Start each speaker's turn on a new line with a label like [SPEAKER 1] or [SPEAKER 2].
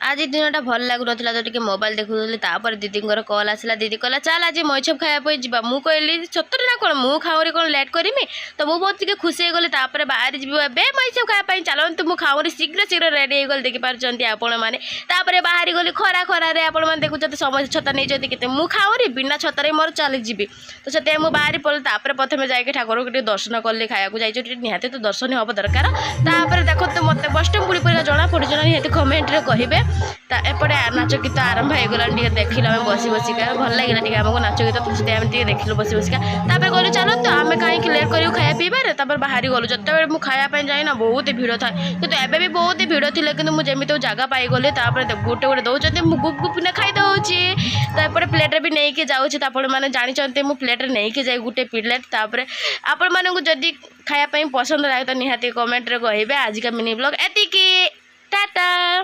[SPEAKER 1] आज दिनटा भल लगुन तो टे मोबाइल देखुली दीदी कल आसला दीदी कहला चल आज मैछप खायापी जा मुझे कहली सतर ना कौन मुझे खाऊरी कौन लेट करमी तो मुझे बहुत खुशी हो गली बाहर जी मैछप खायापी चलते मुझे खाऊरी शीघ्र शीघ्र रेडी हो गली देखिपार आपण मैंने बाहरी गली खरा खरारे आपण देखुं समस्त छता नहीं के मुझे खाऊरी बिना छतार मोर चलीजी तो से मुझे बाहरी पड़े प्रथम जाकि ठाकुर को दर्शन कली खाया जाइए निहाती तो दर्शन हम दरकार देखो तो मत बसटेम बुड़ी पर जना पड़ी निहाती कमेंट रे कहे एपटे नाच गीत आरंभ हो गला देखिल आम बसी बसिका भल लगे आमको नाच गीत तो देखिलु बसी बसिका गलु चलो तो आम कहीं लेट कर खाया पीबार बाहरी गलु जो मुझे खायापी जाए ना बहुत भिड़ था कि एवं भी बहुत भिड़ थी कि मुझे जमी जगह पाईगली गोटे गोटे दौरान मुझे गुप गुपिना खाईदे तो एपटे प्लेट भी नहीं जाऊँगी तो आपने जानते मुझे प्लेट नहीं जाए गोटे प्लेट आपण मानक जदि खायापी पसंद लगे तो निहाती कमेंट रे कहे आज का मिनी ब्लॉग एतिकी टाटा।